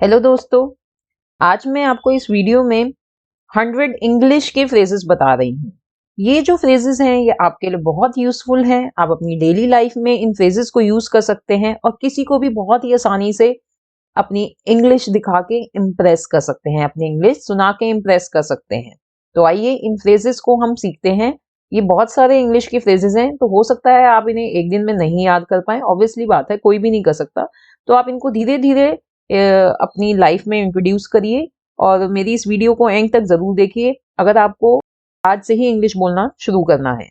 Hello दोस्तों, आज मैं आपको इस वीडियो में 100 इंग्लिश के फ्रेजेस बता रही हूँ। ये जो फ्रेजेस हैं ये आपके लिए बहुत यूजफुल हैं। आप अपनी डेली लाइफ में इन फ्रेजेस को यूज कर सकते हैं और किसी को भी बहुत ही आसानी से अपनी इंग्लिश दिखा के इम्प्रेस कर सकते हैं, अपनी इंग्लिश सुना के इम्प्रेस कर सकते हैं। तो आइए इन फ्रेजेस को हम सीखते हैं। ये बहुत सारे इंग्लिश के फ्रेजेस हैं, तो हो सकता है आप इन्हें एक दिन में नहीं याद कर पाए। ऑब्वियसली बात है, कोई भी नहीं कर सकता। तो आप इनको धीरे धीरे अपनी लाइफ में इंट्रोड्यूस करिए और मेरी इस वीडियो को एंड तक जरूर देखिए अगर आपको आज से ही इंग्लिश बोलना शुरू करना है।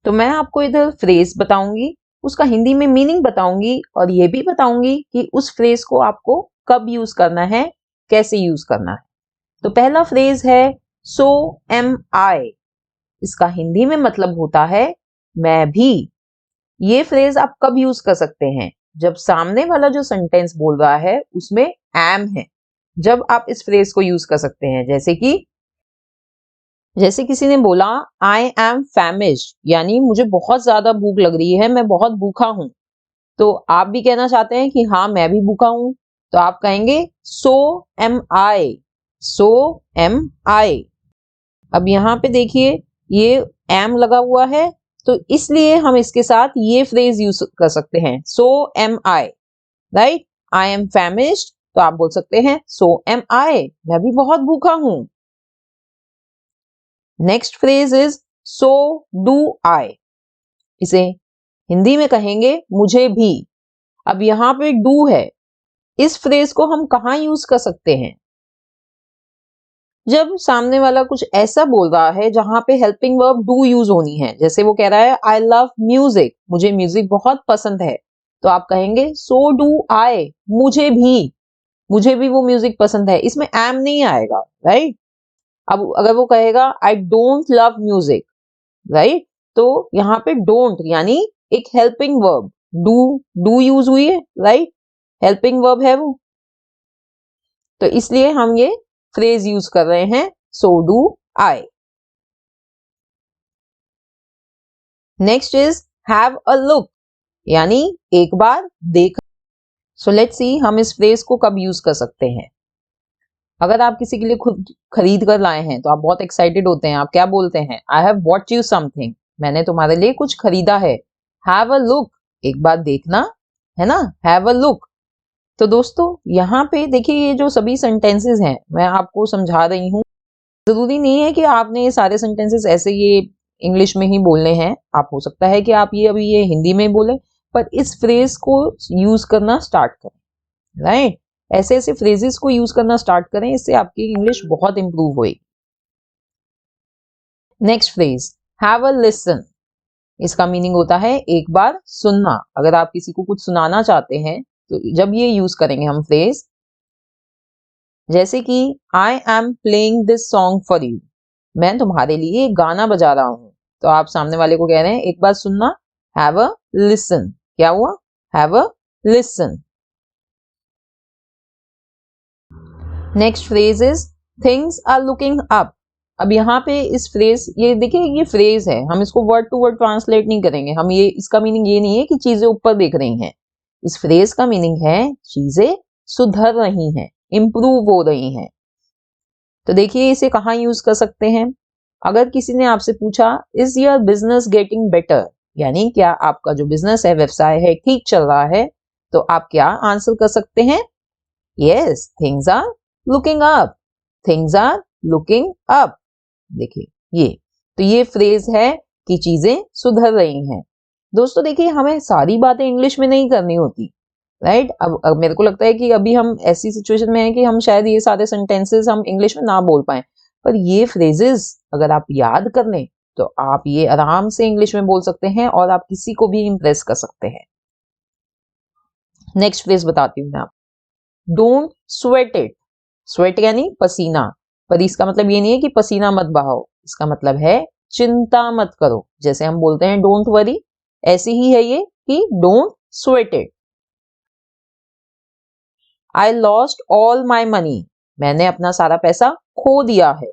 तो मैं आपको इधर फ्रेज बताऊंगी, उसका हिंदी में मीनिंग बताऊंगी और ये भी बताऊंगी कि उस फ्रेज को आपको कब यूज करना है, कैसे यूज करना है। तो पहला फ्रेज है सो एम आई। इसका हिंदी में मतलब होता है मैं भी। ये फ्रेज आप कब यूज कर सकते हैं? जब सामने वाला जो सेंटेंस बोल रहा है उसमें एम है, जब आप इस फ्रेज को यूज कर सकते हैं। जैसे किसी ने बोला आई एम फैमिश्ड, यानी मुझे बहुत ज्यादा भूख लग रही है, मैं बहुत भूखा हूं। तो आप भी कहना चाहते हैं कि हाँ मैं भी भूखा हूं, तो आप कहेंगे सो एम आई, सो एम आई। अब यहाँ पे देखिए ये एम लगा हुआ है, तो इसलिए हम इसके साथ ये फ्रेज यूज कर सकते हैं, so am I. Right, I am famished, तो आप बोल सकते हैं सो एम आई, मैं भी बहुत भूखा हूं। Next phrase is so do I. इसे हिंदी में कहेंगे मुझे भी। अब यहाँ पे डू है, इस फ्रेज को हम कहाँ यूज कर सकते हैं? जब सामने वाला कुछ ऐसा बोल रहा है जहां पे हेल्पिंग वर्ब डू यूज होनी है। जैसे वो कह रहा है आई लव म्यूजिक, मुझे म्यूजिक बहुत पसंद है, तो आप कहेंगे सो डू आई, मुझे भी वो म्यूजिक पसंद है। इसमें एम नहीं आएगा। राइट, अब अगर वो कहेगा I don't love music, right, तो यहाँ पे डोंट यानी एक हेल्पिंग वर्ब, डू यूज हुई है। राइट, हेल्पिंग वर्ब है वो, तो इसलिए हम ये फ्रेज यूज कर रहे हैं so do I. Next is have a look, यानी एक बार देख। सो लेट्स सी हम इस फ्रेज को कब यूज कर सकते हैं। अगर आप किसी के लिए खुद खरीद कर लाए हैं तो आप बहुत एक्साइटेड होते हैं, आप क्या बोलते हैं? I have bought you something, मैंने तुम्हारे लिए कुछ खरीदा है। हैव अ लुक, एक बार देखना, है ना, हैव अ लुक। तो दोस्तों यहाँ पे देखिए ये जो सभी सेंटेंसेस हैं मैं आपको समझा रही हूँ। जरूरी नहीं है कि आपने ये सारे सेंटेंसेस ऐसे ये इंग्लिश में ही बोलने हैं। आप हो सकता है कि आप ये अभी ये हिंदी में बोले, पर इस फ्रेज को यूज करना स्टार्ट करें। राइट, ऐसे ऐसे फ्रेजेस को यूज करना स्टार्ट करें, इससे आपकी इंग्लिश बहुत इंप्रूव होगी। Next phrase have a listen. इसका मीनिंग होता है एक बार सुनना। अगर आप किसी को कुछ सुनाना चाहते हैं तो जब ये यूज करेंगे हम फ्रेज, जैसे कि I am playing this song for you, मैं तुम्हारे लिए एक गाना बजा रहा हूं, तो आप सामने वाले को कह रहे हैं एक बार सुनना, हैव अ लिसन। क्या हुआ? Have a listen. Next phrase is things are looking up. अब यहाँ पे इस फ्रेज, ये देखिए ये फ्रेज है, हम इसको वर्ड टू वर्ड ट्रांसलेट नहीं करेंगे। हम ये, इसका मीनिंग ये नहीं है कि चीजें ऊपर देख रही हैं। इस फ्रेज का मीनिंग है चीजें सुधर रही हैं, इंप्रूव हो रही हैं। तो देखिए इसे कहाँ यूज कर सकते हैं। अगर किसी ने आपसे पूछा is your business getting better, यानी क्या आपका जो बिजनेस है, व्यवसाय है, ठीक चल रहा है, तो आप क्या आंसर कर सकते हैं? Yes, things are looking up, things are looking up. देखिए ये, तो ये फ्रेज है कि चीजें सुधर रही हैं। दोस्तों देखिए हमें सारी बातें इंग्लिश में नहीं करनी होती। राइट, अब मेरे को लगता है कि अभी हम ऐसी सिचुएशन में हैं कि हम शायद ये सारे सेंटेंसेस हम इंग्लिश में ना बोल पाए, पर ये फ्रेजेस अगर आप याद कर लें तो आप ये आराम से इंग्लिश में बोल सकते हैं और आप किसी को भी इंप्रेस कर सकते हैं। नेक्स्ट फ्रेज बताती हूँ मैं आपको, डोंट स्वेट इट। स्वेट यानी पसीना, पर इसका मतलब ये नहीं है कि पसीना मत बहाओ, इसका मतलब है चिंता मत करो। जैसे हम बोलते हैं डोंट वरी, ऐसे ही है ये कि don't sweat it. I lost all my money, मैंने अपना सारा पैसा खो दिया है,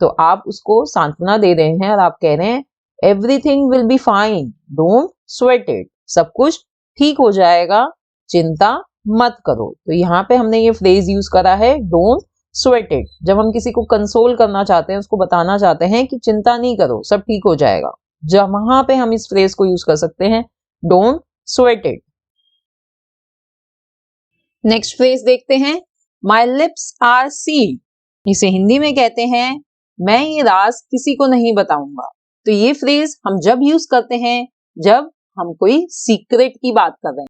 तो आप उसको सांत्वना दे रहे हैं और आप कह रहे हैं everything will be fine, don't sweat it, सब कुछ ठीक हो जाएगा, चिंता मत करो। तो यहाँ पे हमने ये फ्रेज यूज करा है डोंट स्वेट इट। जब हम किसी को कंसोल करना चाहते हैं, उसको बताना चाहते हैं कि चिंता नहीं करो, सब ठीक हो जाएगा, जब वहां पे हम इस फ्रेज को यूज कर सकते हैं don't sweat it. Next phrase देखते हैं, माई लिप्स आर सील्ड। इसे हिंदी में कहते हैं मैं ये राज किसी को नहीं बताऊंगा। तो ये फ्रेज हम जब यूज करते हैं जब हम कोई सीक्रेट की बात कर रहे हैं।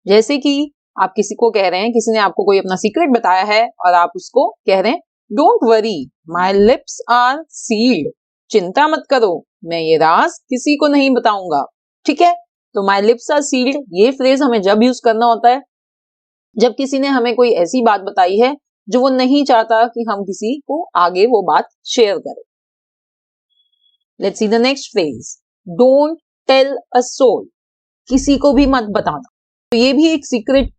जैसे कि आप किसी को कह रहे हैं, किसी ने आपको कोई अपना सीक्रेट बताया है और आप उसको कह रहे हैं don't worry my lips are sealed, चिंता मत करो मैं ये राज किसी को नहीं बताऊंगा। ठीक है, तो माई लिप्स आर सील्ड ये फ्रेज हमें जब यूज करना होता है जब किसी ने हमें कोई ऐसी बात बताई है जो वो नहीं चाहता कि हम किसी को आगे वो बात शेयर करें। Let's see the next phrase, don't tell a soul, किसी को भी मत बताना। तो ये भी एक सीक्रेट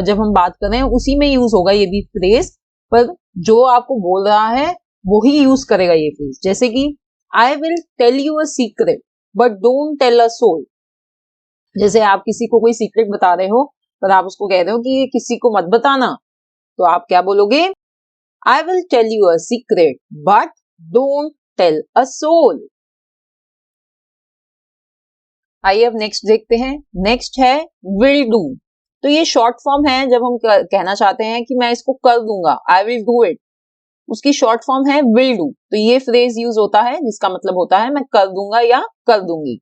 जब हम बात कर रहे हैं उसी में यूज होगा ये भी फ्रेज, पर जो आपको बोल रहा है वो ही यूज करेगा ये फ्रेज। जैसे कि I will tell you a secret but don't tell a soul. जैसे आप किसी को कोई सीक्रेट बता रहे हो पर आप उसको कह रहे हो कि ये किसी को मत बताना, तो आप क्या बोलोगे, I will tell you a secret but don't tell a soul. आइए अब नेक्स्ट देखते हैं। नेक्स्ट है विल डू। तो ये शॉर्ट फॉर्म है जब हम कहना चाहते हैं कि मैं इसको कर दूंगा, आई विल डू इट, उसकी शॉर्ट फॉर्म है विल डू। तो ये फ्रेज यूज होता है जिसका मतलब होता है मैं कर दूंगा या कर दूंगी।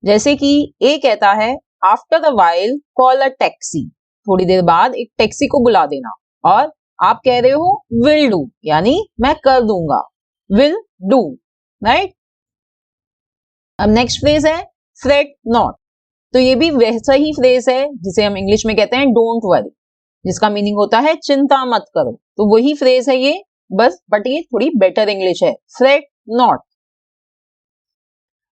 जैसे कि ए कहता है after a while call a taxi, थोड़ी देर बाद एक टैक्सी को बुला देना, और आप कह रहे हो विल डू यानी मैं कर दूंगा, विल डू, राइट। अब नेक्स्ट फ्रेज है फ्रेट नॉट। तो ये भी वैसा ही फ्रेज है जिसे हम इंग्लिश में कहते हैं डोंट वरी, जिसका मीनिंग होता है चिंता मत करो। तो वही फ्रेज है ये, बस बट ये थोड़ी बेटर इंग्लिश है, फ्रेट नॉट।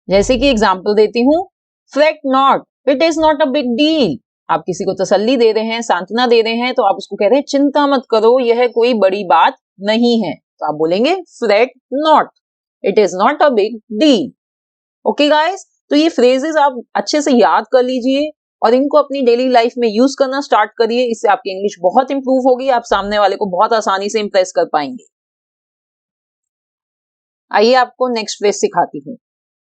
जैसे कि एग्जांपल देती हूँ, freight not it is not a big deal. आप किसी को तसल्ली दे रहे हैं, सांत्वना दे रहे हैं, तो आप उसको कह रहे हैं चिंता मत करो, यह कोई बड़ी बात नहीं है। तो आप बोलेंगे freight not, it is not a big deal. Okay guys, तो ये फ्रेजेस आप अच्छे से याद कर लीजिए और इनको अपनी डेली लाइफ में यूज करना स्टार्ट करिए। इससे आपकी इंग्लिश बहुत इंप्रूव होगी, आप सामने वाले को बहुत आसानी से इंप्रेस कर पाएंगे। आइए आपको नेक्स्ट फ्रेज सिखाती हूँ।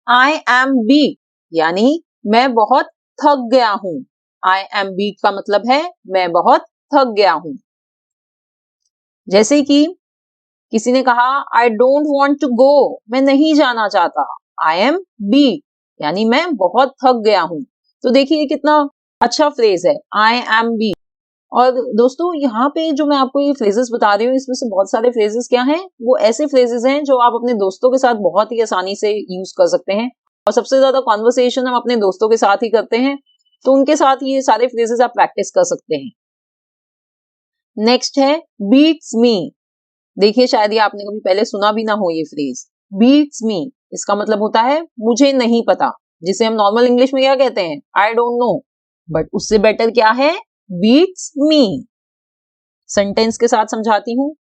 आई एम वीक यानी मैं बहुत थक गया हूं। आई एम वीक का मतलब है मैं बहुत थक गया हूं। जैसे कि किसी ने कहा I don't want to go, मैं नहीं जाना चाहता। आई एम वीक यानी मैं बहुत थक गया हूं। तो देखिए कितना अच्छा फ्रेज है, आई एम वीक। और दोस्तों यहाँ पे जो मैं आपको ये फ्रेजेस बता रही हूँ इसमें से बहुत सारे फ्रेजेस क्या हैं, वो ऐसे फ्रेजेस हैं जो आप अपने दोस्तों के साथ बहुत ही आसानी से यूज कर सकते हैं। और सबसे ज्यादा कॉन्वर्सेशन हम अपने दोस्तों के साथ ही करते हैं, तो उनके साथ ये सारे फ्रेजेस आप प्रैक्टिस कर सकते हैं। नेक्स्ट है बीट्स मी। देखिए शायद ये आपने कभी पहले सुना भी ना हो ये फ्रेज, बीट्स मी। इसका मतलब होता है मुझे नहीं पता, जिसे हम नॉर्मल इंग्लिश में क्या कहते हैं, आई डोंट नो। बट उससे बेटर क्या है, बीट्स मी। सेंटेंस के साथ समझाती हूँ।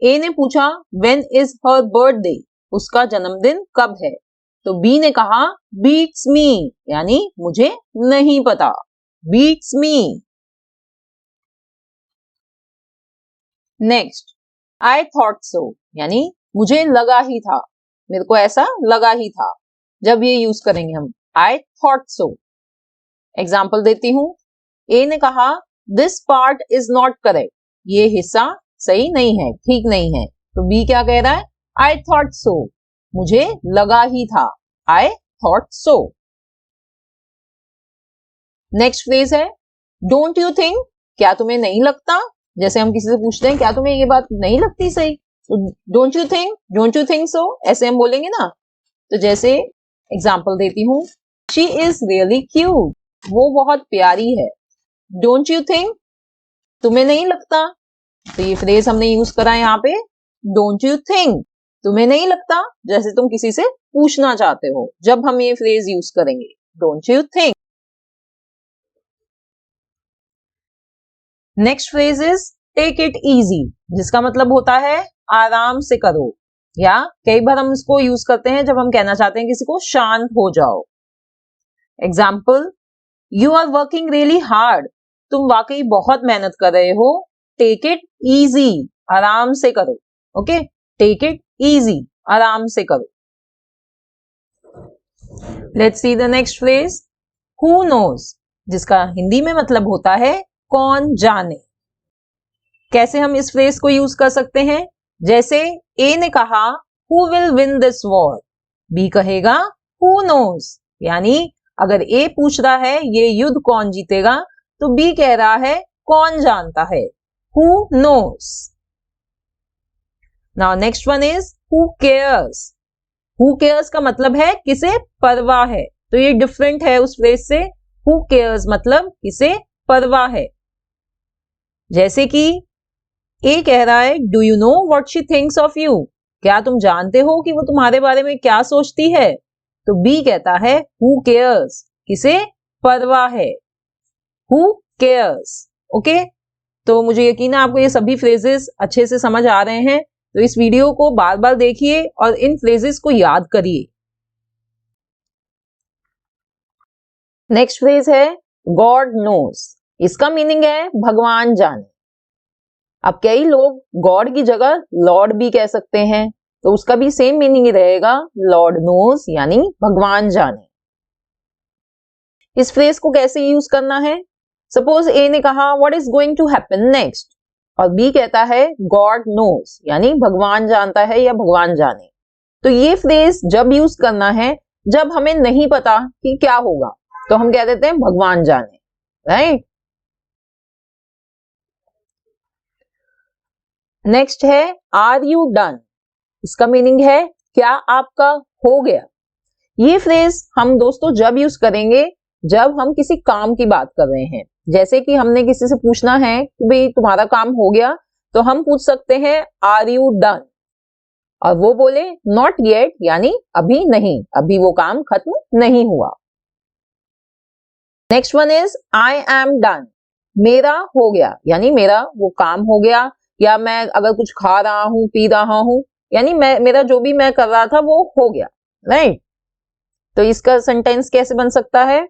ए ने पूछा व्हेन इज हर बर्थडे, उसका जन्मदिन कब है। तो बी ने कहा बीट्स मी यानी मुझे नहीं पता, beats me. Next, I thought so यानी मुझे लगा ही था, मेरे को ऐसा लगा ही था। जब ये यूज करेंगे हम आई थॉट सो। एग्जाम्पल देती हूँ। ए ने कहा this part is not correct, ये हिस्सा सही नहीं है, ठीक नहीं है। तो बी क्या कह रहा है, आई थॉट सो, मुझे लगा ही था, आई थॉट सो। नेक्स्ट फ्रेज है डोंट यू थिंक, क्या तुम्हें नहीं लगता। जैसे हम किसी से पूछते हैं क्या तुम्हें ये बात नहीं लगती सही, तो डोंट यू थिंक सो ऐसे हम बोलेंगे ना। तो जैसे एग्जाम्पल देती हूँ, शी इज रियली क्यूट, वो बहुत प्यारी है। डोंट यू थिंक, तुम्हें नहीं लगता। तो ये फ्रेज हमने यूज करा है यहाँ पे, डोंट यू थिंक, तुम्हें नहीं लगता, जैसे तुम किसी से पूछना चाहते हो, जब हम ये फ्रेज यूज करेंगे don't you think. Next phrase is take it easy, जिसका मतलब होता है आराम से करो, या कई बार हम इसको यूज करते हैं जब हम कहना चाहते हैं किसी को शांत हो जाओ। Example, you are working really hard, तुम वाकई बहुत मेहनत कर रहे हो, टेक इट इजी, आराम से करो। ओके, टेक इट इजी, आराम से करो। Let's see the next phrase, who knows, जिसका हिंदी में मतलब होता है कौन जाने। कैसे हम इस फ्रेज को यूज कर सकते हैं? जैसे ए ने कहा who will win this war, B कहेगा हु नोज, यानी अगर ए पूछ रहा है ये युद्ध कौन जीतेगा, तो बी कह रहा है कौन जानता है, who knows. Now next one is who cares. Who cares का मतलब है किसे परवाह है, तो ये डिफरेंट है उस फ्रेज से। हु केयर्स मतलब किसे परवाह है। जैसे कि ए कह रहा है do you know what she thinks of you, क्या तुम जानते हो कि वो तुम्हारे बारे में क्या सोचती है, तो बी कहता है हु केयर्स, किसे परवाह है, हु केयर्स। ओके, तो मुझे यकीन है आपको ये सभी फ्रेजेस अच्छे से समझ आ रहे हैं, तो इस वीडियो को बार बार देखिए और इन फ्रेजेस को याद करिए। नेक्स्ट फ्रेज है गॉड नोज, इसका मीनिंग है भगवान जाने। अब कई लोग गॉड की जगह लॉर्ड भी कह सकते हैं, तो उसका भी सेम मीनिंग ही रहेगा, लॉर्ड नोज यानी भगवान जाने। इस फ्रेज को कैसे यूज करना है? सपोज ए ने कहा what is going to happen next, और बी कहता है गॉड नोज यानी भगवान जानता है या भगवान जाने। तो ये फ्रेज जब यूज करना है जब हमें नहीं पता कि क्या होगा, तो हम कह देते हैं भगवान जाने, राइट। नेक्स्ट है आर यू डन, इसका मीनिंग है क्या आपका हो गया। ये फ्रेज हम दोस्तों जब यूज करेंगे जब हम किसी काम की बात कर रहे हैं। जैसे कि हमने किसी से पूछना है कि भाई तुम्हारा काम हो गया, तो हम पूछ सकते हैं आर यू डन, और वो बोले नॉट येट यानी अभी नहीं, अभी वो काम खत्म नहीं हुआ। Next one is I am done, मेरा हो गया यानी मेरा वो काम हो गया, या मैं अगर कुछ खा रहा हूं पी रहा हूं यानी मेरा जो भी मैं कर रहा था वो हो गया, राइट। तो इसका सेंटेंस कैसे बन सकता है?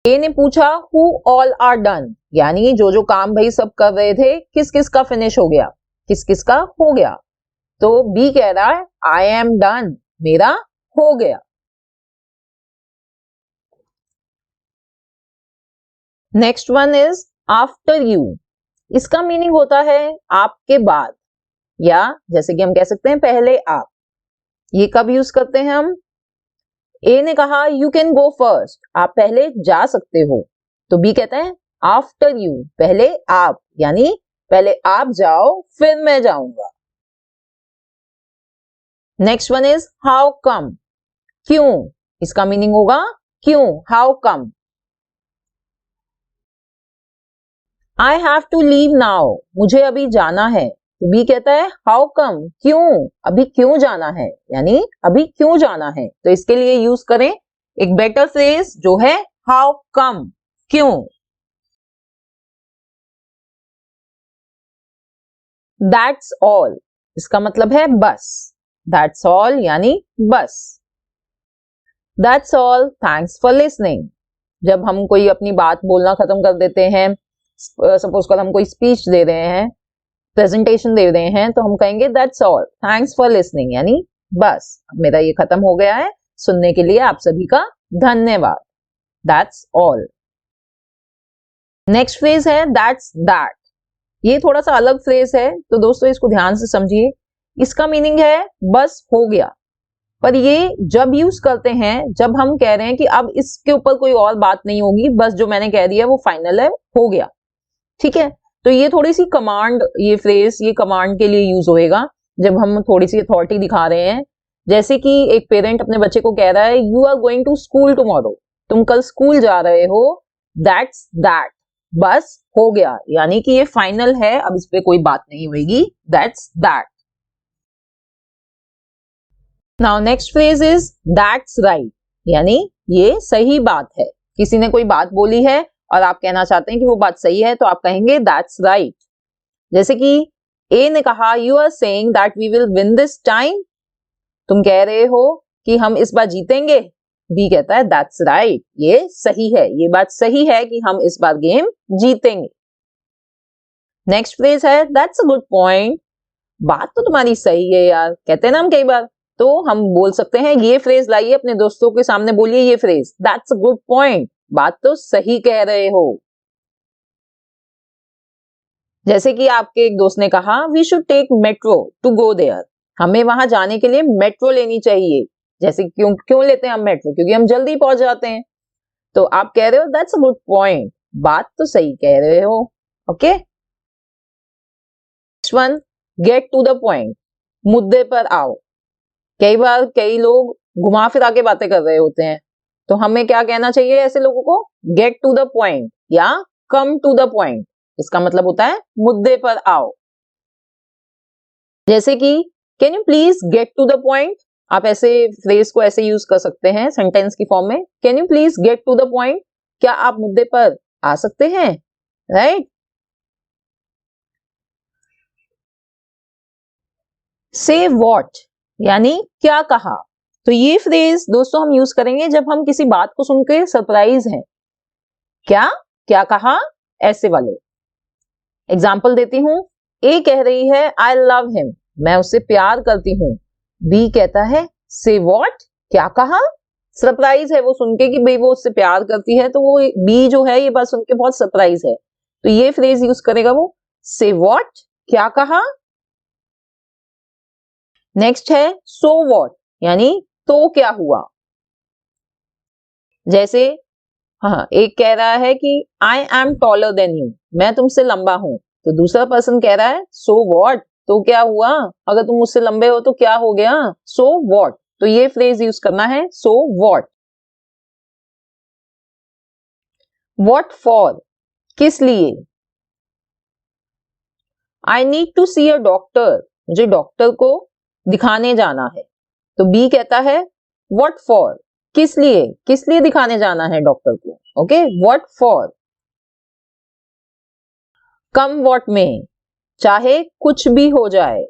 ए ने पूछा हु ऑल आर डन, यानी जो जो काम भाई सब कर रहे थे किस किस का फिनिश हो गया, किस किस का हो गया। तो बी कह रहा है आई एम डन, मेरा हो गया। Next one is after you, इसका मीनिंग होता है आपके बाद, या जैसे कि हम कह सकते हैं पहले आप। ये कब यूज करते हैं हम? ए ने कहा यू कैन गो फर्स्ट, आप पहले जा सकते हो, तो बी कहते हैं आफ्टर यू, पहले आप, यानी पहले आप जाओ फिर मैं जाऊंगा। Next one is how come, क्यों, इसका मीनिंग होगा क्यों, how come. I have to leave now, मुझे अभी जाना है, तो बी कहता है हाउ कम, क्यों, अभी क्यों जाना है, यानी अभी क्यों जाना है। तो इसके लिए यूज करें एक बेटर फ्रेज जो है हाउ कम, क्यों। दैट्स ऑल, इसका मतलब है बस, दैट्स ऑल यानी बस। That's all, thanks for listening, जब हम कोई अपनी बात बोलना खत्म कर देते हैं, सपोज कर हम कोई स्पीच दे रहे हैं, प्रेजेंटेशन दे रहे हैं, तो हम कहेंगे that's all, thanks for listening, यानी बस मेरा ये खत्म हो गया है, सुनने के लिए आप सभी का धन्यवाद, दैट्स ऑल। नेक्स्ट फ्रेज है दैट्स दैट, ये थोड़ा सा अलग फ्रेज है, तो दोस्तों इसको ध्यान से समझिए। इसका मीनिंग है बस हो गया, पर ये जब यूज करते हैं जब हम कह रहे हैं कि अब इसके ऊपर कोई और बात नहीं होगी, बस जो मैंने कह दिया वो फाइनल है, हो गया, ठीक है। तो ये थोड़ी सी कमांड, ये फ्रेज ये कमांड के लिए यूज होएगा जब हम थोड़ी सी अथॉरिटी दिखा रहे हैं। जैसे कि एक पेरेंट अपने बच्चे को कह रहा है you are going to school tomorrow, तुम कल स्कूल जा रहे हो, दैट्स दैट, बस हो गया, यानी कि ये फाइनल है, अब इस पे कोई बात नहीं होगी, that's that. Now next phrase is that's right, यानी ये सही बात है। किसी ने कोई बात बोली है और आप कहना चाहते हैं कि वो बात सही है, तो आप कहेंगे दैट्स राइट। जैसे कि ए ने कहा you are saying that we will win this time, तुम कह रहे हो कि हम इस बार जीतेंगे, बी कहता है दैट्स राइट, ये सही है, ये बात सही है कि हम इस बार गेम जीतेंगे। नेक्स्ट फ्रेज है दैट्स अ गुड पॉइंट, बात तो तुम्हारी सही है यार, कहते हैं ना हम कई बार, तो हम बोल सकते हैं ये फ्रेज लाइए अपने दोस्तों के सामने बोलिए ये phrase, that's a good point, बात तो सही कह रहे हो। जैसे कि आपके एक दोस्त ने कहा we should take metro to go there, हमें वहां जाने के लिए मेट्रो लेनी चाहिए। जैसे क्यों क्यों लेते हैं हम मेट्रो, क्योंकि हम जल्दी पहुंच जाते हैं। तो आप कह रहे हो दैट्स अ गुड पॉइंट, बात तो सही कह रहे हो। Okay, next one, get to the point, मुद्दे पर आओ। कई बार कई लोग घुमा फिरा के बातें कर रहे होते हैं, तो हमें क्या कहना चाहिए ऐसे लोगों को, गेट टू द पॉइंट या कम टू द पॉइंट। इसका मतलब होता है मुद्दे पर आओ। जैसे कि can you please get to the point, आप ऐसे फ्रेज को ऐसे यूज कर सकते हैं सेंटेंस की फॉर्म में, can you please get to the point, क्या आप मुद्दे पर आ सकते हैं, राइट। से व्हाट यानी क्या कहा, तो ये फ्रेज दोस्तों हम यूज करेंगे जब हम किसी बात को सुनकर सरप्राइज हैं। क्या क्या कहा, ऐसे वाले। एग्जाम्पल देती हूं, ए कह रही है आई लव हिम, मैं उससे प्यार करती हूं। बी कहता है से व्हाट, क्या कहा, सरप्राइज है वो सुन के कि भाई वो उससे प्यार करती है, तो वो बी जो है ये बात सुन के बहुत सरप्राइज है, तो ये फ्रेज यूज करेगा वो, से व्हाट, क्या कहा। नेक्स्ट है सो व्हाट, यानी तो क्या हुआ। जैसे हाँ, एक कह रहा है कि I am taller than you, मैं तुमसे लंबा हूं, तो दूसरा पर्सन कह रहा है सो व्हाट, तो क्या हुआ, अगर तुम मुझसे लंबे हो तो क्या हो गया, सो व्हाट, तो ये फ्रेज यूज करना है सो व्हाट। व्हाट फॉर, किस लिए। I need to see a doctor, मुझे डॉक्टर को दिखाने जाना है, तो बी कहता है व्हाट फॉर, किस लिए दिखाने जाना है डॉक्टर को। Okay, what for. Come what में, चाहे कुछ भी हो जाए।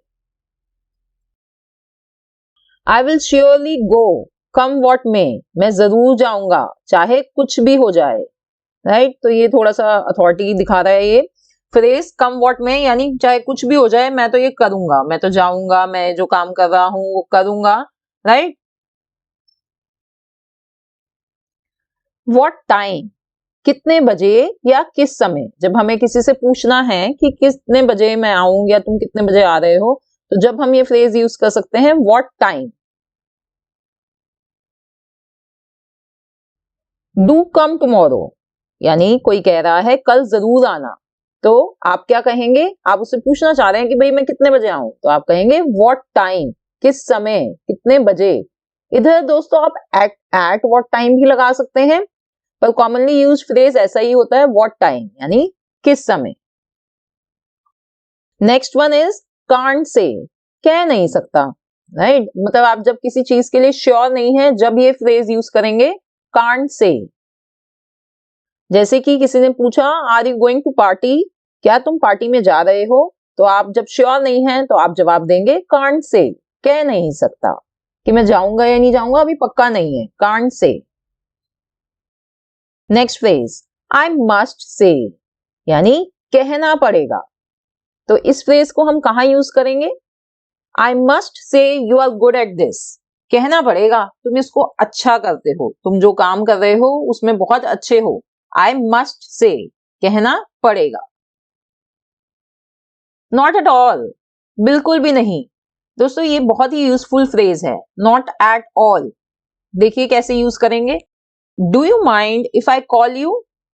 I will surely go, come what में, मैं जरूर जाऊंगा चाहे कुछ भी हो जाए, राइट। तो ये थोड़ा सा अथॉरिटी दिखा रहा है ये फ्रेज, कम व्हाट में यानी चाहे कुछ भी हो जाए मैं तो ये करूंगा, मैं तो जाऊंगा, मैं जो काम कर रहा हूं वो करूंगा, राइट। व्हाट टाइम, कितने बजे या किस समय, जब हमें किसी से पूछना है कि कितने बजे मैं आऊं या तुम कितने बजे आ रहे हो, तो जब हम ये फ्रेज यूज कर सकते हैं what time. Do come tomorrow, यानी कोई कह रहा है कल जरूर आना, तो आप क्या कहेंगे, आप उससे पूछना चाह रहे हैं कि भाई मैं कितने बजे आऊं, तो आप कहेंगे व्हाट टाइम, किस समय, कितने बजे। इधर दोस्तों आप एट व्हाट टाइम भी लगा सकते हैं, पर कॉमनली यूज फ्रेज ऐसा ही होता है व्हाट टाइम यानी किस समय। Next one is can't say, कह नहीं सकता, राइट। मतलब आप जब किसी चीज के लिए श्योर नहीं है, जब ये फ्रेज यूज करेंगे कांट से। जैसे कि किसी ने पूछा are you going to party, क्या तुम पार्टी में जा रहे हो, तो आप जब श्योर नहीं है तो आप जवाब देंगे कांट से, कह नहीं सकता कि मैं जाऊंगा या नहीं जाऊंगा, अभी पक्का नहीं है, can't say. Next phrase, I must से, यानी कहना पड़ेगा, तो इस फ्रेज को हम कहां यूज करेंगे, I must say you are good at this, कहना पड़ेगा तुम इसको अच्छा करते हो, तुम जो काम कर रहे हो उसमें बहुत अच्छे हो, आई मस्ट से, कहना पड़ेगा। नॉट एट ऑल, बिल्कुल भी नहीं। दोस्तों ये बहुत ही यूजफुल फ्रेज है, नॉट एट ऑल। देखिए कैसे यूज करेंगे, do you mind if I call you,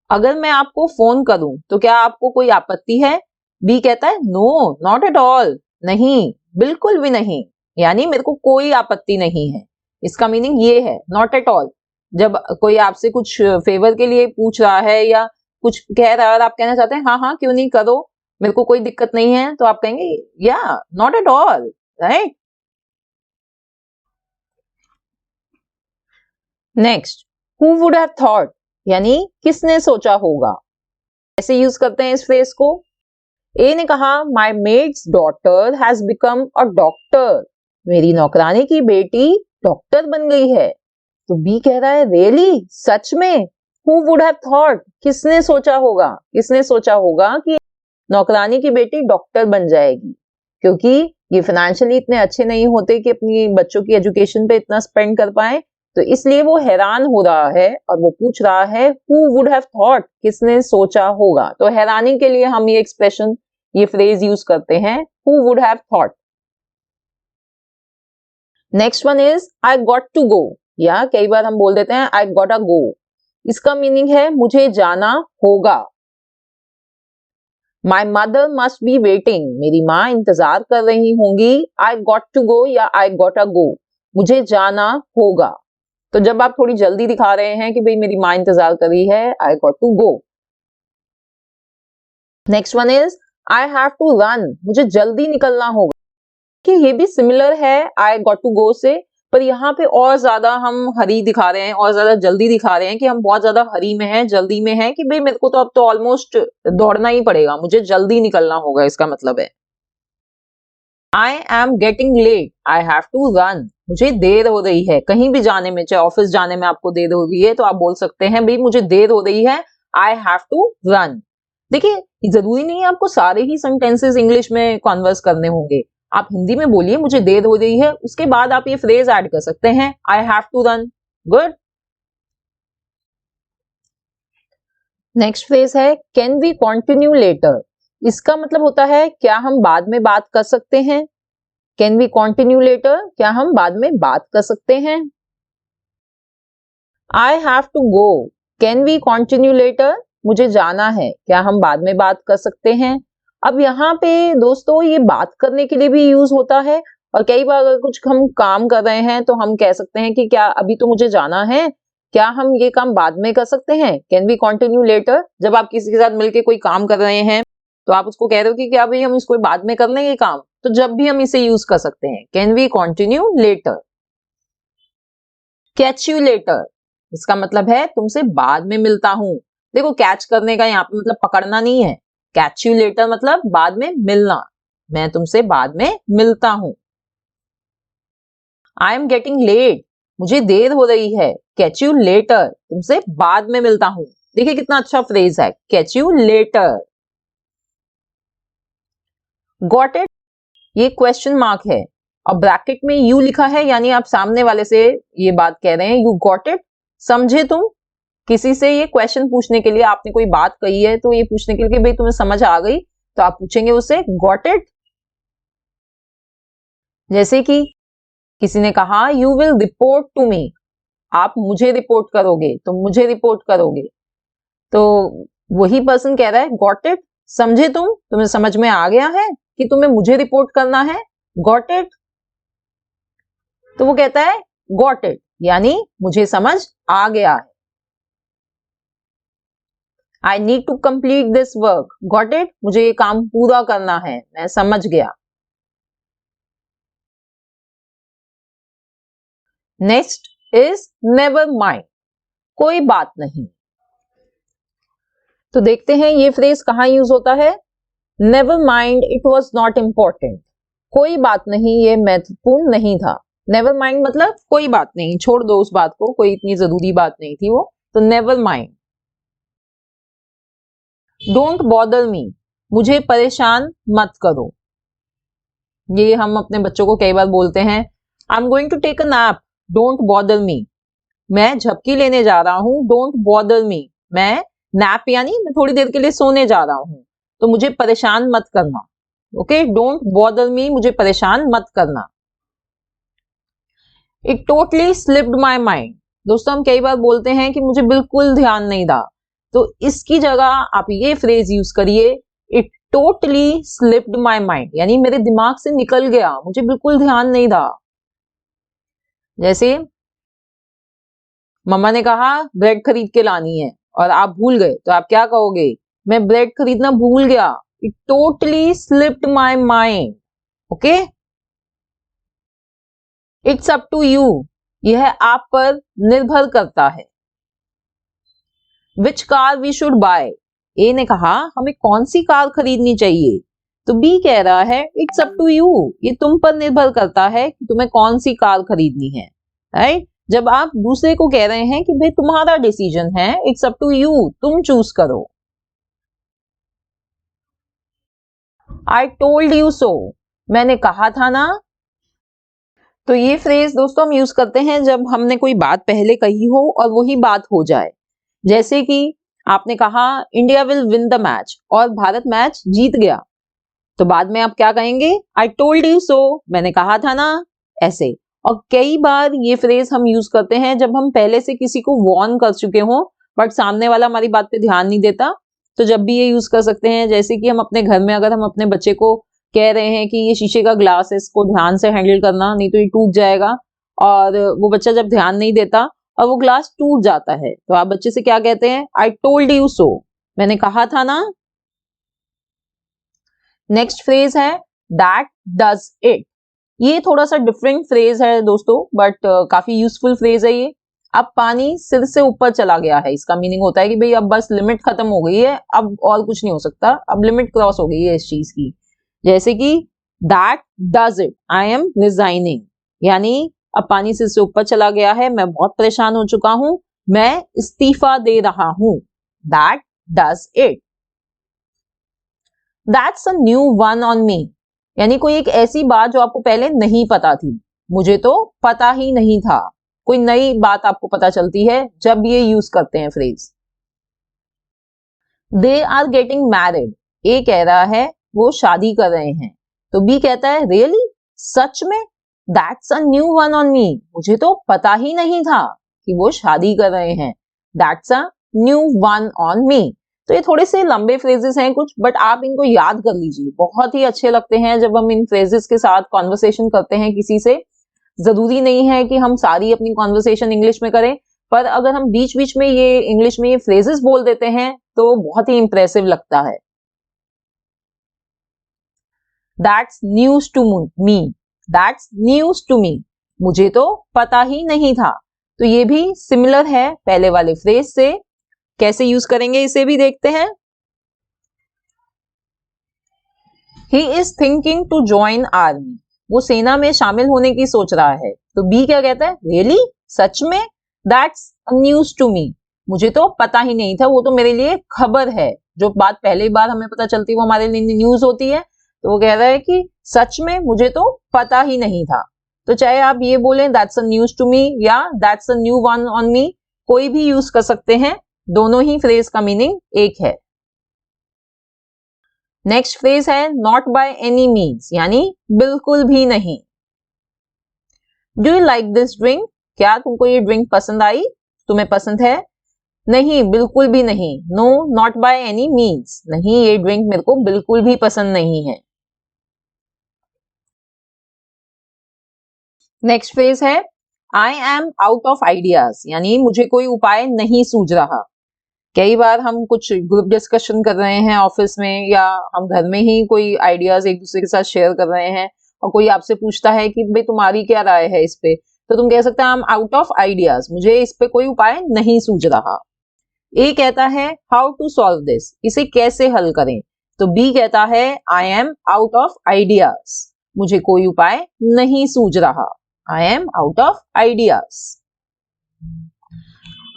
अगर मैं आपको फोन करूं तो क्या आपको कोई आपत्ति है। बी कहता है नो नॉट एट ऑल, नहीं बिल्कुल भी नहीं, यानी मेरे को कोई आपत्ति नहीं है। इसका मीनिंग ये है नॉट एट ऑल, जब कोई आपसे कुछ फेवर के लिए पूछ रहा है या कुछ कह रहा है और आप कहना चाहते हैं हाँ हाँ क्यों नहीं, करो, मेरे को कोई दिक्कत नहीं है, तो आप कहेंगे या not at all, right. Next, who would have thought, यानी किसने सोचा होगा। ऐसे यूज करते हैं इस फ्रेज को। ए ने कहा my maid's daughter has become a doctor, मेरी नौकरानी की बेटी डॉक्टर बन गई है, तो बी कह रहा है रियली, सच में? हु वुड हैव थॉट, किसने सोचा होगा, किसने सोचा होगा कि नौकरानी की बेटी डॉक्टर बन जाएगी, क्योंकि ये फाइनेंशियली इतने अच्छे नहीं होते कि अपनी बच्चों की एजुकेशन पे इतना स्पेंड कर पाए। तो इसलिए वो हैरान हो रहा है और वो पूछ रहा है हु वुड हैव थॉट, किसने सोचा होगा। तो हैरानी के लिए हम ये एक्सप्रेशन, ये फ्रेज यूज करते हैं, who would have thought. Next one is I got to go, या कई बार हम बोल देते हैं आई गॉट अ गो। इसका मीनिंग है मुझे जाना होगा। My mother must be waiting, मेरी माँ इंतजार कर रही होंगी। आई गॉट टू गो या आई गॉट अ गो, मुझे जाना होगा। तो जब आप थोड़ी जल्दी दिखा रहे हैं कि भाई मेरी माँ इंतजार कर रही है, I got to go. Next one is I have to run, मुझे जल्दी निकलना होगा। कि ये भी सिमिलर है आई गॉट टू गो से, पर यहाँ पे और ज्यादा हम हरी दिखा रहे हैं और ज्यादा जल्दी दिखा रहे हैं कि हम बहुत ज्यादा हरी में हैं, जल्दी में हैं कि भाई मेरे को तो अब तो ऑलमोस्ट दौड़ना ही पड़ेगा, मुझे जल्दी निकलना होगा, इसका मतलब है। I am getting late, I have to run, मुझे देर हो रही है कहीं भी जाने में, चाहे ऑफिस जाने में आपको देर हो रही है तो आप बोल सकते हैं भाई मुझे देर हो रही है, आई हैव टू रन। देखिए जरूरी नहीं है आपको सारे ही सेंटेंसेस इंग्लिश में कॉन्वर्स करने होंगे, आप हिंदी में बोलिए मुझे देर हो रही है, उसके बाद आप ये फ्रेज ऐड कर सकते हैं I have to run. Good. Next phrase है कैन वी कंटिन्यू लेटर। इसका मतलब होता है क्या हम बाद में बात कर सकते हैं। कैन वी कंटिन्यू लेटर, क्या हम बाद में बात कर सकते हैं। I have to go, can we continue later, मुझे जाना है, क्या हम बाद में बात कर सकते हैं। अब यहाँ पे दोस्तों ये बात करने के लिए भी यूज होता है, और कई बार अगर कुछ हम काम कर रहे हैं तो हम कह सकते हैं कि क्या अभी तो मुझे जाना है, क्या हम ये काम बाद में कर सकते हैं, कैन वी कंटिन्यू लेटर। जब आप किसी के साथ मिलकर कोई काम कर रहे हैं तो आप उसको कह रहे हो कि क्या भाई हम इसको बाद में कर लेंगे काम, तो जब भी हम इसे यूज कर सकते हैं can we continue later. Catch you later, इसका मतलब है तुमसे बाद में मिलता हूं। देखो कैच करने का यहाँ पे मतलब पकड़ना नहीं है, कैच यू लेटर मतलब बाद में मिलना, मैं तुमसे बाद में मिलता हूं। आई एम गेटिंग लेट, मुझे देर हो रही है, कैच यू लेटर, तुमसे बाद में मिलता हूं। देखिए कितना अच्छा फ्रेज है, catch you letter. Got it, ये क्वेश्चन मार्क है और ब्रैकेट में यू लिखा है, यानी आप सामने वाले से ये बात कह रहे हैं, यू गॉट इट। समझे तुम, किसी से ये क्वेश्चन पूछने के लिए, आपने कोई बात कही है तो ये पूछने के लिए कि भाई तुम्हें समझ आ गई, तो आप पूछेंगे उससे गॉट इट। जैसे कि किसी ने कहा you will report to me, आप मुझे रिपोर्ट करोगे, तो मुझे रिपोर्ट करोगे, तो वही पर्सन कह रहा है गॉट इट, समझे तुम, तुम्हें समझ में आ गया है कि तुम्हें मुझे रिपोर्ट करना है, गॉट इट। तो वो कहता है गॉट इट, यानी मुझे समझ आ गया है। I need to complete this work, got it, मुझे ये काम पूरा करना है, मैं समझ गया। नेक्स्ट इज नेवर माइंड, कोई बात नहीं। तो देखते हैं ये फ्रेज कहां यूज होता है। Never mind it was not important, कोई बात नहीं, ये महत्वपूर्ण नहीं था। नेवर माइंड मतलब कोई बात नहीं, छोड़ दो उस बात को, कोई इतनी जरूरी बात नहीं थी वो, तो नेवर माइंड। डोंट बॉदर मी, मुझे परेशान मत करो। ये हम अपने बच्चों को कई बार बोलते हैं, I am going to take a nap, don't bother me, मैं झपकी लेने जा रहा हूं, डोंट बॉदर मी, मैं नैप यानी मैं थोड़ी देर के लिए सोने जा रहा हूं, तो मुझे परेशान मत करना। ओके, डोंट बॉदर मी, मुझे परेशान मत करना। It totally slipped my mind, दोस्तों हम कई बार बोलते हैं कि मुझे बिल्कुल ध्यान नहीं था, तो इसकी जगह आप ये फ्रेज यूज करिए, it totally slipped my mind, यानी मेरे दिमाग से निकल गया, मुझे बिल्कुल ध्यान नहीं था। जैसे मम्मा ने कहा ब्रेड खरीद के लानी है और आप भूल गए, तो आप क्या कहोगे, मैं ब्रेड खरीदना भूल गया, it totally slipped my mind. Okay, it's up to you, यह आप पर निर्भर करता है। Which car we should buy, A ने कहा हमें कौन सी कार खरीदनी चाहिए, तो बी कह रहा है इट्स अप टू यू, ये तुम पर निर्भर करता है कि तुम्हें कौन सी कार खरीदनी है, राइट। जब आप दूसरे को कह रहे हैं कि भाई तुम्हारा डिसीजन है, इट्स अप टू यू, तुम चूज करो। आई टोल्ड यू सो, मैंने कहा था ना। तो ये फ्रेज दोस्तों हम यूज करते हैं जब हमने कोई बात पहले कही हो और वही बात हो जाए। जैसे कि आपने कहा India will win the match और भारत मैच जीत गया, तो बाद में आप क्या कहेंगे? आई टोल्ड यू सो, मैंने कहा था ना, ऐसे। और कई बार ये फ्रेज हम यूज करते हैं जब हम पहले से किसी को वार्न कर चुके हों बट सामने वाला हमारी बात पे ध्यान नहीं देता, तो जब भी ये यूज कर सकते हैं। जैसे कि हम अपने घर में अगर हम अपने बच्चे को कह रहे हैं कि ये शीशे का ग्लास है, इसको ध्यान से हैंडल करना नहीं तो ये टूट जाएगा, और वो बच्चा जब ध्यान नहीं देता और वो ग्लास टूट जाता है, तो आप बच्चे से क्या कहते हैं? आई टोल्ड यू सो, मैंने कहा था ना। नेक्स्ट फ्रेज है दैट डज इट। ये थोड़ा सा डिफरेंट फ्रेज है दोस्तों, बट काफी यूजफुल फ्रेज है ये। अब पानी सिर से ऊपर चला गया है, इसका मीनिंग होता है कि भाई अब बस लिमिट खत्म हो गई है, अब और कुछ नहीं हो सकता, अब लिमिट क्रॉस हो गई है इस चीज की। जैसे कि that does it, I am resigning, यानी अब पानी सिर से ऊपर चला गया है, मैं बहुत परेशान हो चुका हूं, मैं इस्तीफा दे रहा हूं। That does it. That's a new one on मी, यानी कोई एक ऐसी बात जो आपको पहले नहीं पता थी, मुझे तो पता ही नहीं था। कोई नई बात आपको पता चलती है जब ये यूज करते हैं phrase. They are getting married, A कह रहा है वो शादी कर रहे हैं, तो बी कहता है रियली, सच में? That's a new one on मी, मुझे तो पता ही नहीं था कि वो शादी कर रहे हैं। That's a new one on मी। तो ये थोड़े से लंबे फ्रेजेस हैं कुछ, बट आप इनको याद कर लीजिए, बहुत ही अच्छे लगते हैं जब हम इन फ्रेजेस के साथ कॉन्वर्सेशन करते हैं किसी से। जरूरी नहीं है कि हम सारी अपनी कॉन्वर्सेशन इंग्लिश में करें, पर अगर हम बीच बीच में ये इंग्लिश में ये फ्रेजेस बोल देते हैं तो बहुत ही इंप्रेसिव लगता है। That's news to me, that's news to me, मुझे तो पता ही नहीं था। तो ये भी सिमिलर है पहले वाले फ्रेज से। कैसे यूज करेंगे इसे भी देखते हैं। He is thinking to join army, वो सेना में शामिल होने की सोच रहा है, तो बी क्या कहता है? रियली, सच में? दैट्स न्यूज टू मी, मुझे तो पता ही नहीं था, वो तो मेरे लिए खबर है। जो बात पहली बार हमें पता चलती है वो हमारे लिए न्यूज होती है, तो वो कह रहा है कि सच में मुझे तो पता ही नहीं था। तो चाहे आप ये बोलें that's a news to me या that's a new one on me, कोई भी यूज कर सकते हैं, दोनों ही फ्रेज का मीनिंग एक है। नेक्स्ट फ्रेज है नॉट बाय एनी मीन्स, यानी बिल्कुल भी नहीं। Do you like this drink, क्या तुमको ये ड्रिंक पसंद आई, तुम्हें पसंद है? नहीं, बिल्कुल भी नहीं। No not by any means, नहीं ये ड्रिंक मेरे को बिल्कुल भी पसंद नहीं है। नेक्स्ट फ्रेज है I am out of ideas, यानी मुझे कोई उपाय नहीं सूझ रहा। कई बार हम कुछ ग्रुप डिस्कशन कर रहे हैं ऑफिस में, या हम घर में ही कोई आइडियाज एक दूसरे के साथ शेयर कर रहे हैं, और कोई आपसे पूछता है कि भाई तुम्हारी क्या राय है इस पे, तो तुम कह सकते हैं I am out of ideas, मुझे इस पे कोई उपाय नहीं सूझ रहा। ए कहता है हाउ टू सॉल्व दिस, इसे कैसे हल करें, तो बी कहता है I am out of ideas, मुझे कोई उपाय नहीं सूझ रहा। I am out of ideas.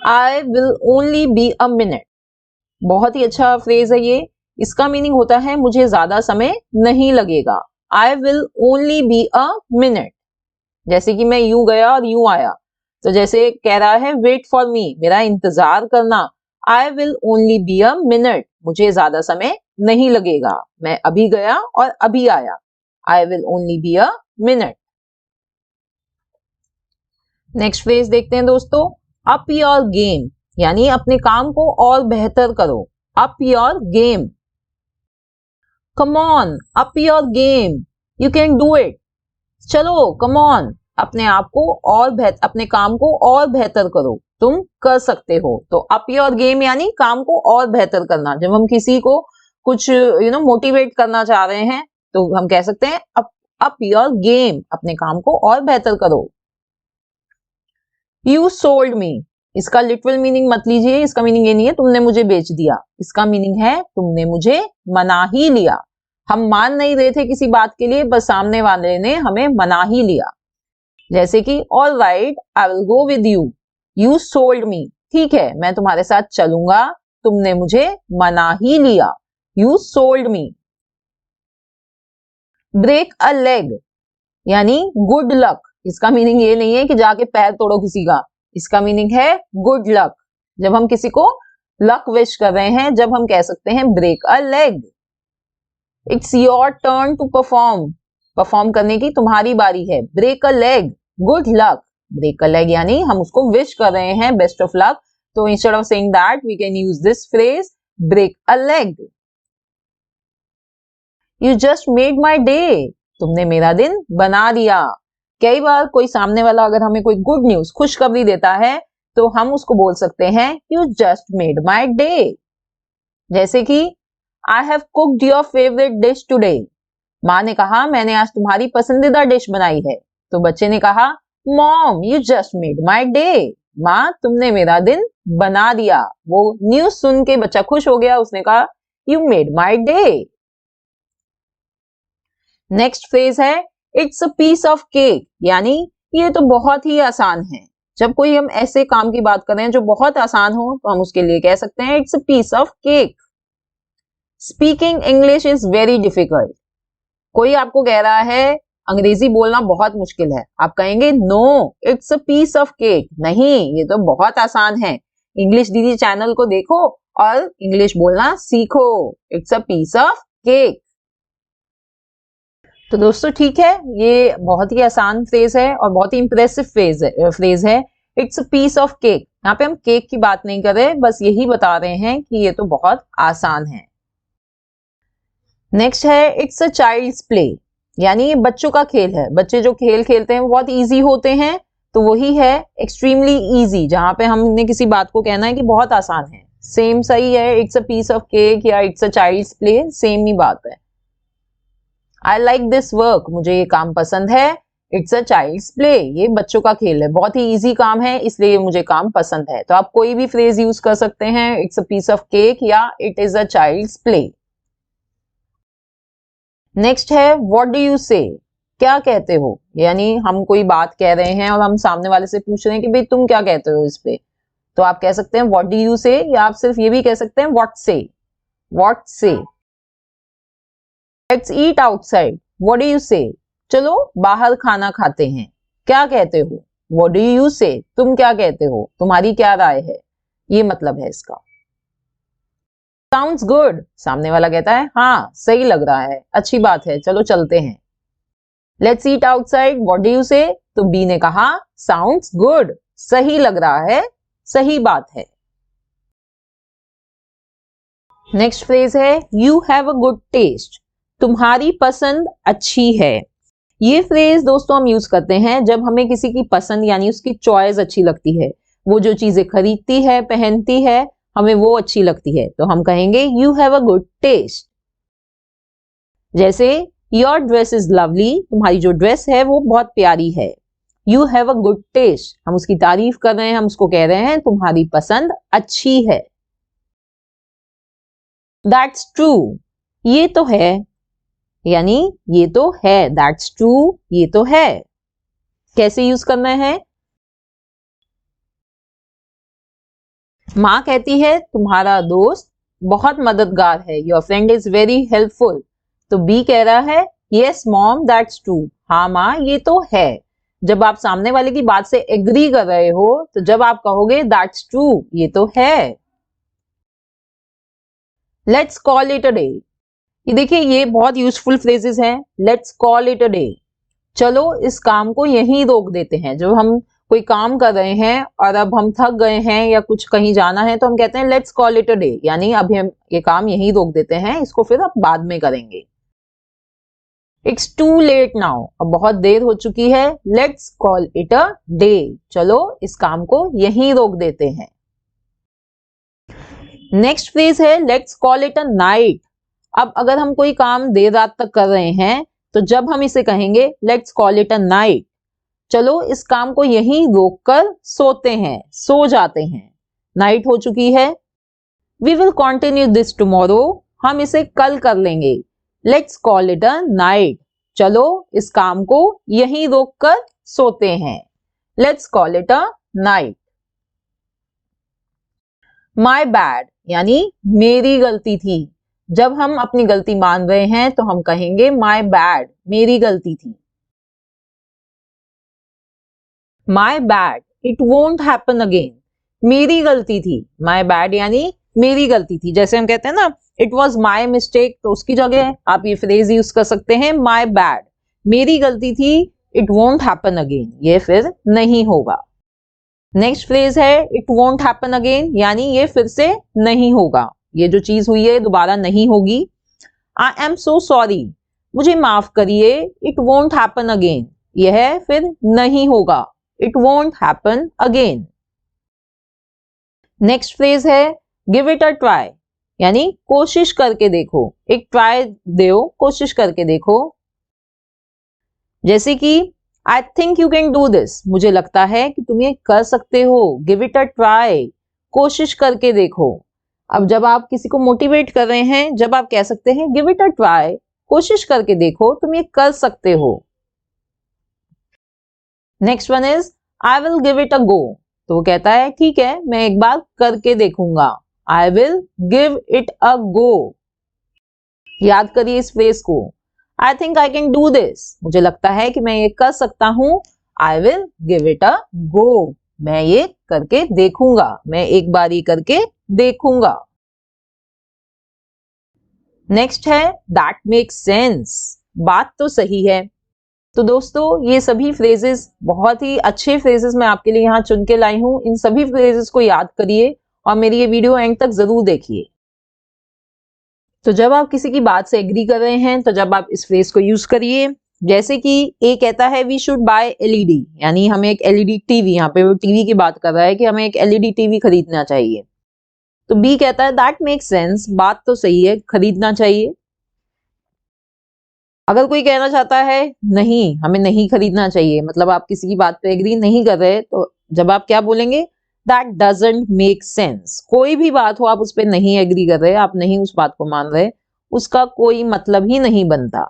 I will only be a minute, बहुत ही अच्छा फ्रेज है ये। इसका मीनिंग होता है मुझे ज्यादा समय नहीं लगेगा। I will only be a minute, जैसे कि मैं यूं गया और यूं आया, तो जैसे कह रहा है वेट फॉर मी, मेरा इंतजार करना। I will only be a minute, मुझे ज्यादा समय नहीं लगेगा, मैं अभी गया और अभी आया। I will only be a minute. Next phrase देखते हैं दोस्तों, अप योर गेम, यानी अपने काम को और बेहतर करो। Up your game, come on up your game, you can do it, चलो कम ऑन, अपने आप को और अपने काम को और बेहतर करो, तुम कर सकते हो। तो अप योर गेम यानी काम को और बेहतर करना। जब हम किसी को कुछ मोटिवेट करना चाह रहे हैं, तो हम कह सकते हैं अप योर गेम, अपने काम को और बेहतर करो। यू सोल्ड मी, इसका लिटरल मीनिंग मत लीजिए, इसका मीनिंग ये नहीं है तुमने मुझे बेच दिया, इसका मीनिंग है तुमने मुझे मना ही लिया। हम मान नहीं रहे थे किसी बात के लिए, बस सामने वाले ने हमें मना ही लिया। जैसे कि all right I will go with you, you sold me, ठीक है मैं तुम्हारे साथ चलूंगा, तुमने मुझे मना ही लिया, you sold me. Break a leg यानी गुड लक, इसका मीनिंग ये नहीं है कि जाके पैर तोड़ो किसी का, इसका मीनिंग है गुड लक। जब हम किसी को लक विश कर रहे हैं, जब हम कह सकते हैं break a leg. It's your turn to perform, perform करने की तुम्हारी बारी है। Break a leg, good luck. Break a leg यानी हम उसको विश कर रहे हैं बेस्ट ऑफ लक, तो instead of saying that we can use this phrase break a leg. You just made my day, तुमने मेरा दिन बना दिया। कई बार कोई सामने वाला अगर हमें कोई गुड न्यूज, खुशखबरी देता है, तो हम उसको बोल सकते हैं you just made my day. जैसे कि I have cooked your favourite dish today, माँ ने कहा मैंने आज तुम्हारी पसंदीदा डिश बनाई है, तो बच्चे ने कहा mom you just made my day, माँ तुमने मेरा दिन बना दिया। वो न्यूज सुन के बच्चा खुश हो गया, उसने कहा you made my day. Next phrase है it's a piece of cake, यानी ये तो बहुत ही आसान है। जब कोई हम ऐसे काम की बात कर रहे हैं जो बहुत आसान हो, तो हम उसके लिए कह सकते हैं it's a piece of cake. Speaking English is very difficult, कोई आपको कह रहा है अंग्रेजी बोलना बहुत मुश्किल है, आप कहेंगे no it's a piece of cake, नहीं ये तो बहुत आसान है, इंग्लिश दीदी चैनल को देखो और इंग्लिश बोलना सीखो, it's a piece of cake. तो दोस्तों ठीक है, ये बहुत ही आसान फ्रेज है और बहुत ही इंप्रेसिव फ्रेज है it's a piece of cake. यहाँ पे हम केक की बात नहीं कर रहे, बस यही बता रहे हैं कि ये तो बहुत आसान है। नेक्स्ट है इट्स अ चाइल्ड्स प्ले, यानी ये बच्चों का खेल है। बच्चे जो खेल खेलते हैं वो बहुत इजी होते हैं, तो वही है एक्सट्रीमली इजी, जहां पे हमने किसी बात को कहना है कि बहुत आसान है। सेम सही है, it's a piece of cake या it's a child's play, same ही बात है। आई लाइक दिस वर्क, मुझे ये काम पसंद है, इट्स अ चाइल्ड्स प्ले, ये बच्चों का खेल है, बहुत ही इजी काम है इसलिए मुझे काम पसंद है। तो आप कोई भी फ्रेज यूज कर सकते हैं, it's a piece of cake या it is a child's play. Next है व्हाट डू यू से, क्या कहते हो, यानी हम कोई बात कह रहे हैं और हम सामने वाले से पूछ रहे हैं कि भाई तुम क्या कहते हो इस पे, तो आप कह सकते हैं व्हाट डू यू से, या आप सिर्फ ये भी कह सकते हैं व्हाट से, व्हाट से। Let's eat outside, what do you से, चलो बाहर खाना खाते हैं, क्या कहते हो, व्हाट डू यू से, तुम क्या कहते हो, तुम्हारी क्या राय है, ये मतलब है इसका। साउंड्स गुड, सामने वाला कहता है हाँ सही लग रहा है, अच्छी बात है, चलो चलते हैं। Let's eat outside, what do you से, तो बी ने कहा साउंड्स गुड, सही लग रहा है, सही बात है। नेक्स्ट फ्रेज है you have a good taste, तुम्हारी पसंद अच्छी है। ये फ्रेज दोस्तों हम यूज करते हैं जब हमें किसी की पसंद यानी उसकी चॉइस अच्छी लगती है, वो जो चीजें खरीदती है, पहनती है, हमें वो अच्छी लगती है, तो हम कहेंगे you have a good taste. जैसे योर ड्रेस इज लवली, तुम्हारी जो ड्रेस है वो बहुत प्यारी है। You have a good taste, हम उसकी तारीफ कर रहे हैं, हम उसको कह रहे हैं तुम्हारी पसंद अच्छी है। दैट्स ट्रू, ये तो है, यानी ये तो है, दैट्स ट्रू, ये तो है। कैसे यूज करना है, माँ कहती है तुम्हारा दोस्त बहुत मददगार है, your friend is very helpful, तो बी कह रहा है यस मॉम दैट्स ट्रू, हाँ माँ ये तो है। जब आप सामने वाले की बात से एग्री कर रहे हो, तो जब आप कहोगे दैट्स ट्रू, ये तो है। Let's call it a day, ये देखिए ये बहुत यूजफुल फ्रेजेस हैं। Let's call it a day, चलो इस काम को यहीं रोक देते हैं। जब हम कोई काम कर रहे हैं और अब हम थक गए हैं या कुछ कहीं जाना है, तो हम कहते हैं let's call it a day, यानी अभी हम ये काम यहीं रोक देते हैं, इसको फिर अब बाद में करेंगे। इट्स टू लेट नाउ, अब बहुत देर हो चुकी है, let's call it a day, चलो इस काम को यहीं रोक देते हैं। नेक्स्ट फ्रेज है let's call it a night, अब अगर हम कोई काम देर रात तक कर रहे हैं, तो जब हम इसे कहेंगे let's call it a night, चलो इस काम को यहीं रोककर सोते हैं, सो जाते हैं, नाइट हो चुकी है। We will continue this tomorrow, हम इसे कल कर लेंगे, let's call it a night, चलो इस काम को यहीं रोककर सोते हैं। Let's call it a night. My bad यानी मेरी गलती थी। जब हम अपनी गलती मान रहे हैं तो हम कहेंगे माई बैड, मेरी गलती थी। My bad, it won't happen again, मेरी गलती थी। माई बैड यानी मेरी गलती थी। जैसे हम कहते हैं ना इट वॉज माई मिस्टेक, तो उसकी जगह आप ये फ्रेज यूज कर सकते हैं माई बैड, मेरी गलती थी, इट वोंट हैपन अगेन, ये फिर नहीं होगा। नेक्स्ट फ्रेज है इट वोंट हैपन अगेन, यानी ये फिर से नहीं होगा, ये जो चीज हुई है दोबारा नहीं होगी। आई एम सो सॉरी, मुझे माफ करिए, इट वोंट हैपन अगेन, यह फिर नहीं होगा, it won't happen again. Next phrase है गिव इट अ ट्राई, यानी कोशिश करके देखो, एक ट्राई दो, कोशिश करके देखो। जैसे कि I think you can do this, मुझे लगता है कि तुम ये कर सकते हो। गिव इट अ ट्राई, कोशिश करके देखो। अब जब आप किसी को मोटिवेट कर रहे हैं, जब आप कह सकते हैं गिव इट अ ट्राई, कोशिश करके देखो, तुम ये कर सकते हो। Next one is I will give it a go, तो वो कहता है ठीक है मैं एक बार करके देखूंगा। I will give it a go. याद करिए इस फ्रेज को, I think I can do this, मुझे लगता है कि मैं ये कर सकता हूं। I will give it a go, मैं ये करके देखूंगा, मैं एक बार ये करके देखूंगा। नेक्स्ट है दैट मेक्स सेंस, बात तो सही है। तो दोस्तों ये सभी फ्रेजेस बहुत ही अच्छे फ्रेजेस मैं आपके लिए यहाँ चुन के लाई हूं। इन सभी फ्रेजेस को याद करिए और मेरी ये वीडियो एंड तक जरूर देखिए। तो जब आप किसी की बात से एग्री कर रहे हैं तो जब आप इस फ्रेज को यूज करिए। जैसे कि ए कहता है वी शुड बाय एलईडी, यानी हमें एक एलईडी टीवी, यहाँ पे वो टीवी की बात कर रहा है कि हमें एक एलईडी टीवी खरीदना चाहिए। तो बी कहता है दैट मेक्स सेंस, बात तो सही है, खरीदना चाहिए। अगर कोई कहना चाहता है नहीं हमें नहीं खरीदना चाहिए, मतलब आप किसी की बात पे एग्री नहीं कर रहे, तो जब आप क्या बोलेंगे दैट डजंट मेक सेंस। कोई भी बात हो आप उस पर नहीं एग्री कर रहे, आप नहीं उस बात को मान रहे, उसका कोई मतलब ही नहीं बनता,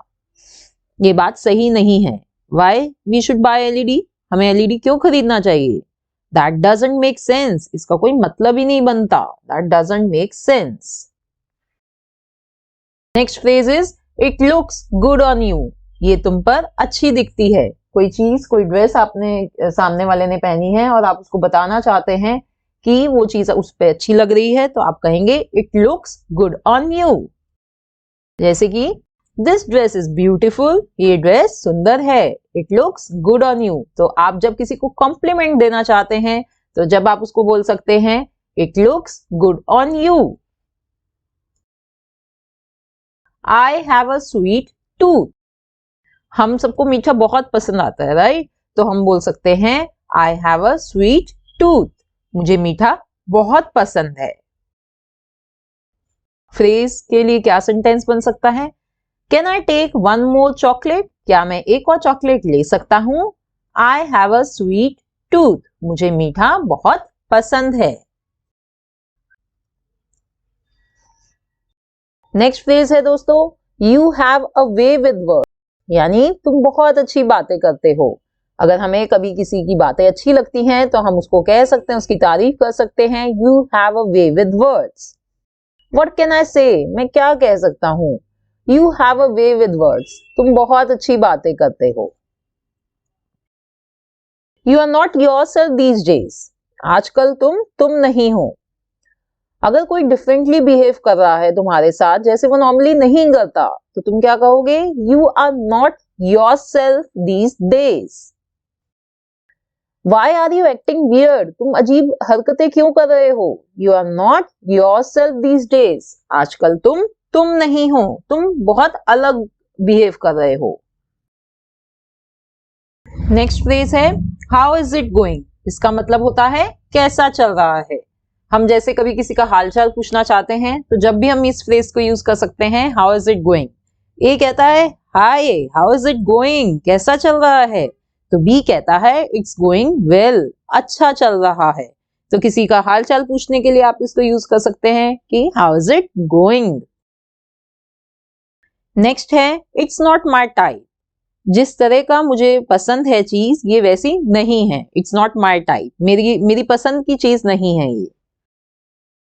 ये बात सही नहीं है। Why we should buy LED, हमें एलईडी क्यों खरीदना चाहिए। दैट डजंट मेक सेंस, इसका कोई मतलब ही नहीं बनता, that doesn't make sense. Next phrase is it looks good on you, ये तुम पर अच्छी दिखती है। कोई चीज, कोई ड्रेस आपने सामने वाले ने पहनी है और आप उसको बताना चाहते हैं कि वो चीज उस पर अच्छी लग रही है, तो आप कहेंगे it looks good on you. जैसे कि दिस ड्रेस इज ब्यूटीफुल, ये ड्रेस सुंदर है, it looks good on you. तो आप जब किसी को कॉम्प्लीमेंट देना चाहते हैं तो जब आप उसको बोल सकते हैं it looks good on you. I have a sweet tooth, हम सबको मीठा बहुत पसंद आता है राइट, तो हम बोल सकते हैं I have a sweet tooth, मुझे मीठा बहुत पसंद है। फ्रेज के लिए क्या सेंटेंस बन सकता है, can I take one more chocolate, क्या मैं एक और चॉकलेट ले सकता हूं। I have a sweet tooth, मुझे मीठा बहुत पसंद है। नेक्स्ट फ्रेज है दोस्तों you have a way with word, यानी तुम बहुत अच्छी बातें करते हो। अगर हमें कभी किसी की बातें अच्छी लगती हैं तो हम उसको कह सकते हैं, उसकी तारीफ कर सकते हैं, you have a way with words. What can I say, मैं क्या कह सकता हूं, you have a way with words, तुम बहुत अच्छी बातें करते हो। You are not yourself these days, आजकल तुम नहीं हो। अगर कोई डिफरेंटली बिहेव कर रहा है तुम्हारे साथ, जैसे वो नॉर्मली नहीं करता, तो तुम क्या कहोगे, you are not yourself these days. Why are you acting weird, तुम अजीब हरकतें क्यों कर रहे हो, you are not yourself these days, आजकल तुम नहीं हो, तुम बहुत अलग बिहेव कर रहे हो। नेक्स्ट फ्रेज है हाउ इज इट गोइंग, इसका मतलब होता है कैसा चल रहा है। हम जैसे कभी किसी का हालचाल पूछना चाहते हैं तो जब भी हम इस फ्रेज को यूज कर सकते हैं हाउ इज इट गोइंग। ए कहता है hi how is it going, कैसा चल रहा है, तो बी कहता है इट्स गोइंग वेल, अच्छा चल रहा है। तो किसी का हालचाल पूछने के लिए आप इसको यूज कर सकते हैं कि how is it going. Next है इट्स नॉट माई टाइप, जिस तरह का मुझे पसंद है चीज ये वैसी नहीं है। इट्स नॉट माई टाइप, मेरी पसंद की चीज नहीं है ये।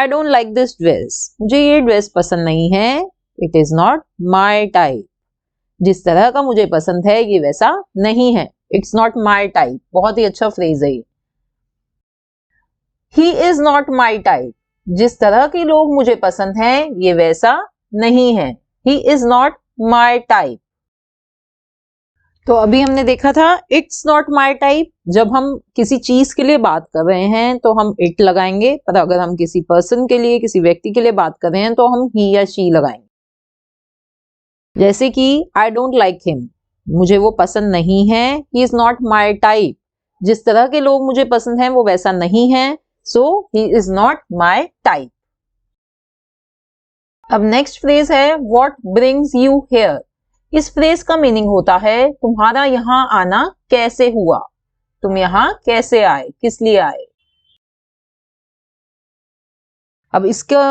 I don't like this dress, मुझे ये ड्रेस पसंद नहीं है। It is not my type, जिस तरह का मुझे पसंद है ये वैसा नहीं है। इट्स नॉट माई टाइप, बहुत ही अच्छा फ्रेज है ये। ही इज नॉट माई टाइप, जिस तरह के लोग मुझे पसंद हैं ये वैसा नहीं है। ही इज नॉट माई टाइप। तो अभी हमने देखा था इट्स नॉट माई टाइप, जब हम किसी चीज के लिए बात कर रहे हैं तो हम इट लगाएंगे, पर अगर हम किसी पर्सन के लिए, किसी व्यक्ति के लिए बात कर रहे हैं तो हम ही या शी लगाएंगे। जैसे कि आई डोंट लाइक हिम, मुझे वो पसंद नहीं है। ही इज नॉट माई टाइप, जिस तरह के लोग मुझे पसंद हैं वो वैसा नहीं है। So he is not my type. अब नेक्स्ट फ्रेज है व्हाट ब्रिंग्स यू हियर। इस फ्रेज का मीनिंग होता है तुम्हारा यहां आना कैसे हुआ, तुम यहां कैसे आए, किस लिए आए। अब इसका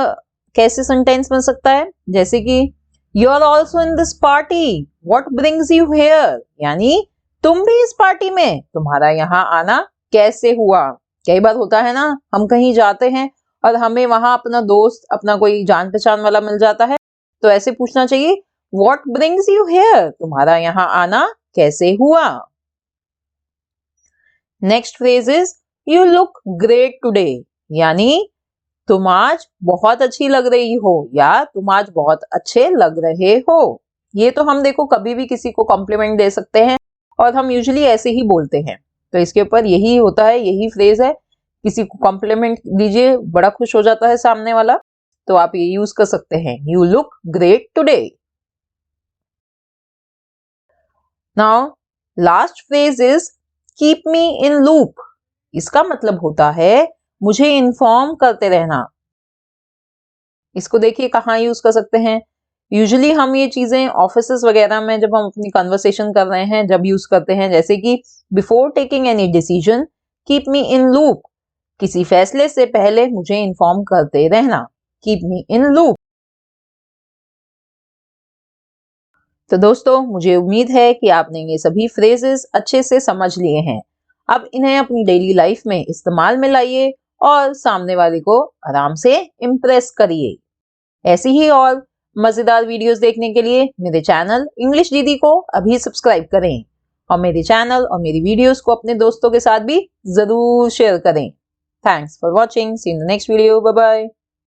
कैसे सेंटेंस बन सकता है, जैसे कि you are also in this party, what brings you here, यानी तुम भी इस पार्टी में, तुम्हारा यहां आना कैसे हुआ। कई बार होता है ना, हम कहीं जाते हैं और हमें वहां अपना दोस्त, अपना कोई जान पहचान वाला मिल जाता है, तो ऐसे पूछना चाहिए व्हाट ब्रिंग्स यू हियर, तुम्हारा यहां आना कैसे हुआ। Next phrase is you look great today, यानी तुम आज बहुत अच्छी लग रही हो या तुम आज बहुत अच्छे लग रहे हो। ये तो हम देखो कभी भी किसी को कॉम्प्लीमेंट दे सकते हैं और हम यूजुअली ऐसे ही बोलते हैं, तो इसके ऊपर यही होता है, यही फ्रेज है। किसी को कॉम्प्लीमेंट दीजिए, बड़ा खुश हो जाता है सामने वाला, तो आप ये यूज कर सकते हैं, you look great today. Now last phrase is keep me in loop. इसका मतलब होता है मुझे इन्फॉर्म करते रहना। इसको देखिए कहाँ यूज कर सकते हैं। यूजुअली हम ये चीजें ऑफिसेस वगैरह में जब हम अपनी कन्वर्सेशन कर रहे हैं जब यूज करते हैं, जैसे कि before taking any decision keep me in loop, किसी फैसले से पहले मुझे इन्फॉर्म करते रहना, कीप मी इन लूप। तो दोस्तों मुझे उम्मीद है कि आपने ये सभी फ्रेजेस अच्छे से समझ लिए हैं। अब इन्हें अपनी डेली लाइफ में इस्तेमाल में लाइए और सामने वाले को आराम से इम्प्रेस करिए। ऐसी ही और मजेदार वीडियोस देखने के लिए मेरे चैनल इंग्लिश दीदी को अभी सब्सक्राइब करें और मेरे चैनल और मेरी वीडियोस को अपने दोस्तों के साथ भी जरूर शेयर करें। Thanks for watching, see in the next video, bye bye.